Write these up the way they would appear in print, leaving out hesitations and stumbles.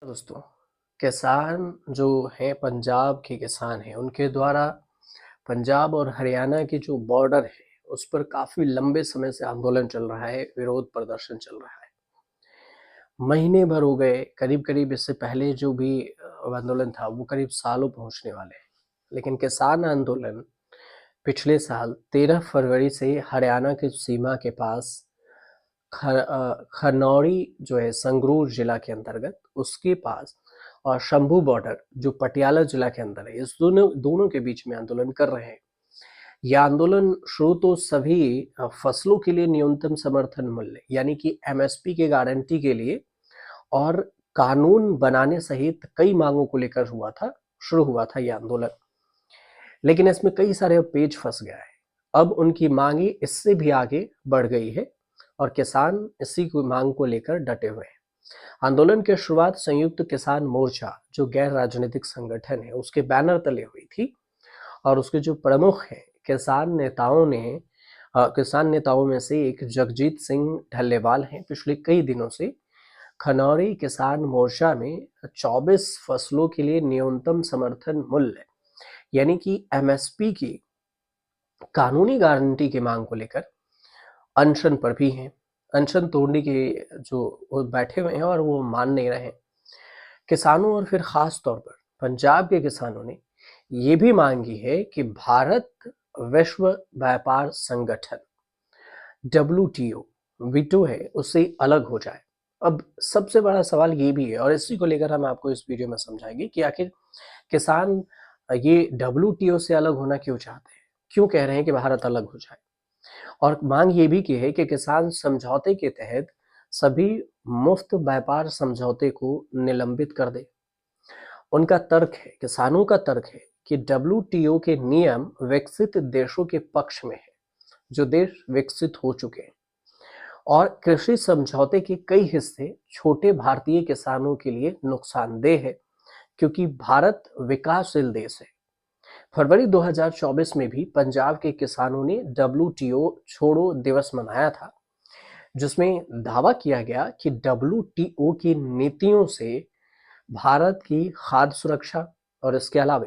दोस्तों, किसान जो हैं पंजाब के किसान हैं, उनके द्वारा पंजाब और हरियाणा की जो बॉर्डर है, उस पर काफ़ी लंबे समय से आंदोलन चल रहा है, विरोध प्रदर्शन चल रहा है। महीने भर हो गए, करीब-करीब इससे पहले जो भी आंदोलन था, वो करीब सालों पहुँचने वाले हैं। लेकिन किसान आंदोलन पिछले साल 13 फरवरी से हरियाणा की सीमा के पास खनौरी जो है संगरूर जिला के अंतर्गत उसके पास और शंभू बॉर्डर जो पटियाला जिला के अंदर है, इस दोनों दोनों के बीच में आंदोलन कर रहे हैं। यह आंदोलन शुरू तो सभी फसलों के लिए न्यूनतम समर्थन मूल्य यानी कि एमएसपी के गारंटी के लिए और कानून बनाने सहित कई मांगों को लेकर शुरू हुआ था यह आंदोलन। लेकिन इसमें कई सारे पेच फंस गया है। अब उनकी मांगे इससे भी आगे बढ़ गई है और किसान इसी की मांग को लेकर डटे हुए हैं। आंदोलन की शुरुआत संयुक्त किसान मोर्चा जो गैर राजनीतिक संगठन है उसके बैनर तले हुई थी और उसके जो प्रमुख हैं किसान नेताओं में से एक जगजीत सिंह ढल्लेवाल हैं। पिछले कई दिनों से खनौरी किसान मोर्चा में 24 फसलों के लिए न्यूनतम समर्थन मूल्य यानी कि एमएसपी की कानूनी गारंटी की मांग को लेकर अनशन पर भी हैं। अनशन तोड़ने के जो वो बैठे हुए हैं और वो मान नहीं रहे हैं। किसानों और फिर खास तौर पर पंजाब के किसानों ने ये भी मांगी है कि भारत विश्व व्यापार संगठन WTO वीटो है उससे अलग हो जाए। अब सबसे बड़ा सवाल ये भी है और इसी को लेकर हम आपको इस वीडियो में समझाएंगे कि आखिर किसान ये WTO से अलग होना क्यों चाहते हैं, क्यों कह रहे हैं कि भारत अलग हो जाए। और मांग ये भी की है कि किसान समझौते के तहत सभी मुफ्त व्यापार समझौते को निलंबित कर दे। उनका तर्क है, किसानों का तर्क है कि WTO के नियम विकसित देशों के पक्ष में है, जो देश विकसित हो चुके हैं, और कृषि समझौते के कई हिस्से छोटे भारतीय किसानों के लिए नुकसानदेह है क्योंकि भारत विकासशील देश है। फरवरी 2024 में भी पंजाब के किसानों ने WTO छोड़ो दिवस मनाया था, जिसमें दावा किया गया कि WTO की नीतियों से भारत की खाद्य सुरक्षा और इसके अलावा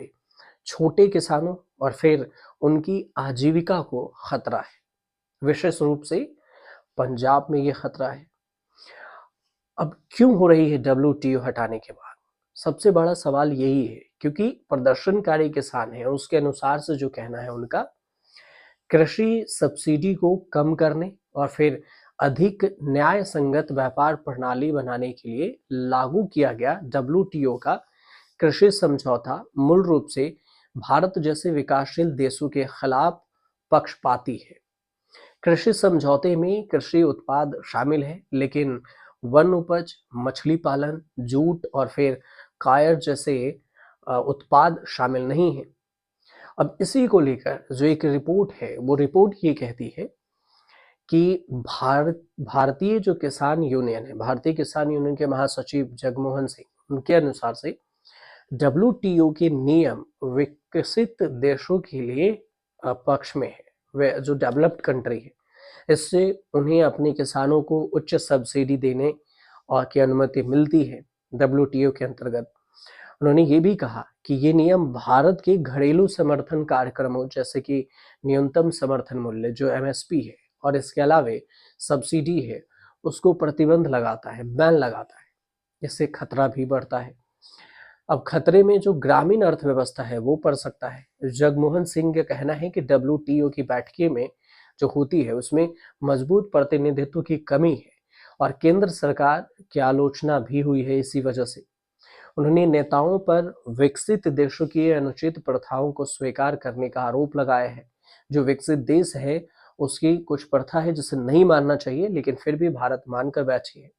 छोटे किसानों और फिर उनकी आजीविका को खतरा है। विशेष रूप से पंजाब में ये खतरा है। अब क्यों हो रही है WTO हटाने के बाद? सबसे बड़ा सवाल यही है क्योंकि प्रदर्शनकारी किसान हैं, उसके अनुसार से जो कहना है उनका, कृषि सब्सिडी को कम करने और फिर अधिक न्याय संगत व्यापार प्रणाली बनाने के लिए लागू किया गया WTO का कृषि समझौता मूल रूप से भारत जैसे विकासशील देशों के खिलाफ पक्षपाती है। कृषि समझौते में कृषि उत्पाद शामिल है, लेकिन वन उपज, मछली पालन, जूट और फिर कायर जैसे उत्पाद शामिल नहीं है। अब इसी को लेकर जो एक रिपोर्ट है, वो रिपोर्ट ये कहती है कि भारतीय जो किसान यूनियन है, भारतीय किसान यूनियन के महासचिव जगमोहन सिंह, उनके अनुसार से WTO के नियम विकसित देशों के लिए पक्ष में है। वे जो डेवलप्ड कंट्री है, इससे उन्हें अपने किसानों को उच्च सब्सिडी देने और की अनुमति मिलती है WTO के अंतर्गत। उन्होंने ये भी कहा कि ये नियम भारत के घरेलू समर्थन कार्यक्रमों जैसे कि न्यूनतम समर्थन मूल्य जो MSP है और इसके अलावा सब्सिडी है, उसको प्रतिबंध लगाता है, बैन लगाता है। इससे खतरा भी बढ़ता है। अब खतरे में जो ग्रामीण अर्थव्यवस्था है वो पड़ सकता है। जगमोहन सिंह का कहना है कि WTO की बैठकें में जो होती है उसमें मजबूत प्रतिनिधित्व की कमी है और केंद्र सरकार की आलोचना भी हुई है इसी वजह से। उन्होंने नेताओं पर विकसित देशों की अनुचित प्रथाओं को स्वीकार करने का आरोप लगाया है। जो विकसित देश है उसकी कुछ प्रथा है जिसे नहीं मानना चाहिए, लेकिन फिर भी भारत मानकर बैठी है।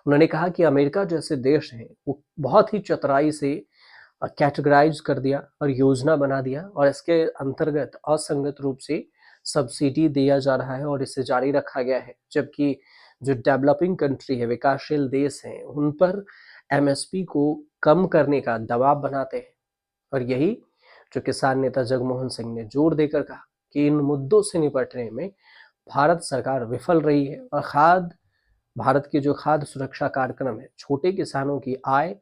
उन्होंने कहा कि अमेरिका जैसे देश हैं वो बहुत ही चतुराई से कैटेगराइज कर दिया और योजना बना दिया और इसके अंतर्गत असंगत रूप से सब्सिडी दिया जा रहा है और इसे जारी रखा गया है, जबकि जो डेवलपिंग कंट्री है, विकासशील देश हैं, उन पर MSP को कम करने का दबाव बनाते हैं। और यही जो किसान नेता जगमोहन सिंह ने जोर देकर कहा कि इन मुद्दों से निपटने में भारत सरकार विफल रही है और खाद्य भारत के जो खाद्य सुरक्षा कार्यक्रम है छोटे किसानों की आय,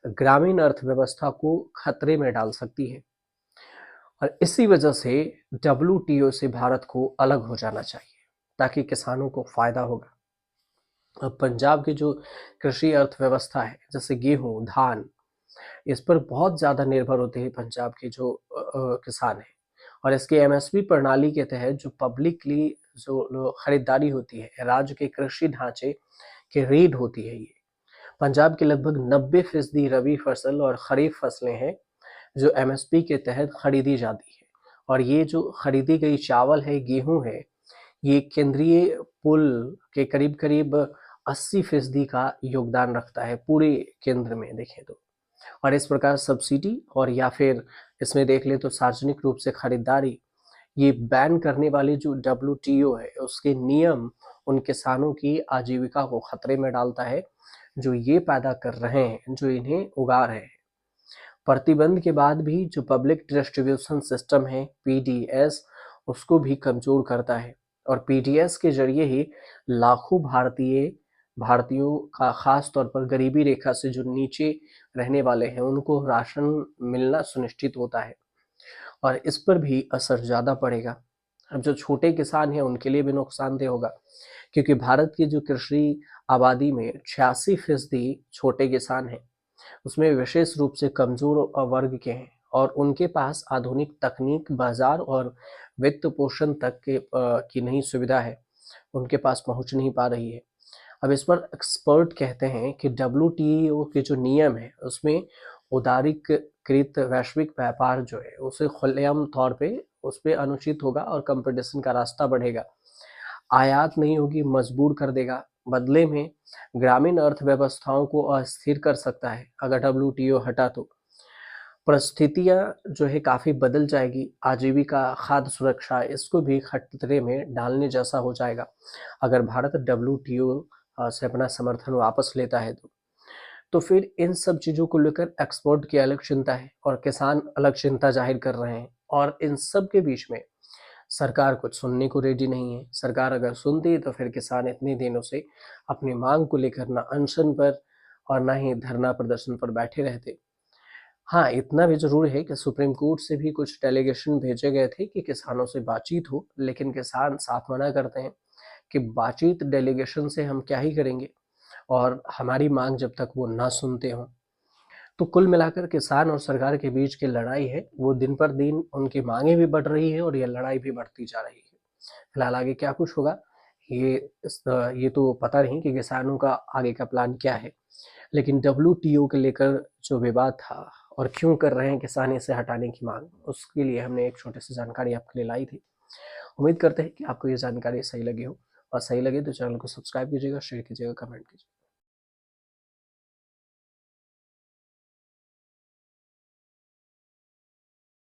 ग्रामीण अर्थव्यवस्था को खतरे में डाल सकती है और इसी वजह से डब्ल्यूटीओ से भारत को अलग हो जाना चाहिए ताकि किसानों को फायदा होगा। अब पंजाब की जो कृषि अर्थव्यवस्था है जैसे गेहूं, धान, इस पर बहुत ज़्यादा निर्भर होते हैं पंजाब के जो किसान हैं और इसके एमएसपी प्रणाली के तहत जो पब्लिकली जो खरीदारी होती है, राज्य के कृषि ढांचे की रीढ़ होती है ये। पंजाब की लगभग 90% रबी फसल और खरीफ फसलें हैं जो एमएसपी के तहत खरीदी जाती है और ये जो खरीदी गई चावल है, गेहूं है, ये केंद्रीय पुल के करीब-करीब 80% का योगदान रखता है पूरे केंद्र में देखें तो। और इस प्रकार सब्सिडी और या फिर इसमें देख लें तो सार्वजनिक रूप से खरीदारी, ये बैन करने वाली जो डब्ल्यूटीओ है उसके नियम उन किसानों की आजीविका को खतरे में डालता है जो ये पैदा कर रहे हैं, जो इन्हें उगा रहे हैं। प्रतिबंध के बाद भी जो पब्लिक डिस्ट्रीब्यूशन सिस्टम है पीडीएस, उसको भी कमजोर करता है और पीडीएस के जरिए ही लाखों भारतीयों का खास तौर पर गरीबी रेखा से जो नीचे रहने वाले हैं उनको राशन मिलना सुनिश्चित होता है और इस पर भी असर ज़्यादा पड़ेगा। अब जो छोटे किसान हैं उनके लिए भी नुकसानदेह होगा क्योंकि भारत की जो कृषि आबादी में 86% छोटे किसान हैं, उसमें विशेष रूप से कमजोर वर्ग के हैं और उनके पास आधुनिक तकनीक, बाजार और वित्त पोषण तक की नहीं सुविधा है, उनके पास पहुंच नहीं पा रही है। अब इस पर एक्सपर्ट कहते हैं कि डब्ल्यूटीओ के जो नियम है उसमें उदारीकृत वैश्विक व्यापार जो है उसे खुलेआम तौर पे उस पर अनुचित होगा और कंपटीशन का रास्ता बढ़ेगा, आयात नहीं होगी, मजबूर कर देगा, बदले में ग्रामीण अर्थव्यवस्थाओं को अस्थिर कर सकता है। अगर डब्ल्यूटीओ हटा तो परिस्थितियां जो है काफी बदल जाएगी, आजीविका, खाद्य सुरक्षा इसको भी खतरे में डालने जैसा हो जाएगा अगर भारत डब्ल्यूटीओ से अपना समर्थन वापस लेता है तो फिर इन सब चीज़ों को लेकर एक्सपर्ट की अलग चिंता है और किसान अलग चिंता जाहिर कर रहे हैं और इन सब के बीच में सरकार कुछ सुनने को रेडी नहीं है। सरकार अगर सुनती तो फिर किसान इतने दिनों से अपनी मांग को लेकर ना अनशन पर और ना ही धरना प्रदर्शन पर बैठे रहते। हाँ, इतना भी ज़रूर है कि सुप्रीम कोर्ट से भी कुछ डेलीगेशन भेजे गए थे कि किसानों से बातचीत हो, लेकिन किसान साफ मना करते हैं कि बातचीत डेलीगेशन से हम क्या ही करेंगे और हमारी मांग जब तक वो ना सुनते हों। तो कुल मिलाकर किसान और सरकार के बीच की लड़ाई है वो दिन पर दिन उनकी मांगें भी बढ़ रही है और ये लड़ाई भी बढ़ती जा रही है। फिलहाल आगे क्या कुछ होगा ये ये तो पता नहीं कि किसानों का आगे का प्लान क्या है, लेकिन डब्ल्यूटीओ के लेकर जो विवाद था और क्यों कर रहे हैं किसान इसे हटाने की मांग, उसके लिए हमने एक छोटी सी जानकारी आपके लिए लाई थी। उम्मीद करते हैं कि आपको ये जानकारी सही लगी हो और सही लगे तो चैनल को सब्सक्राइब कीजिएगा, शेयर कीजिएगा, कमेंट कीजिएगा।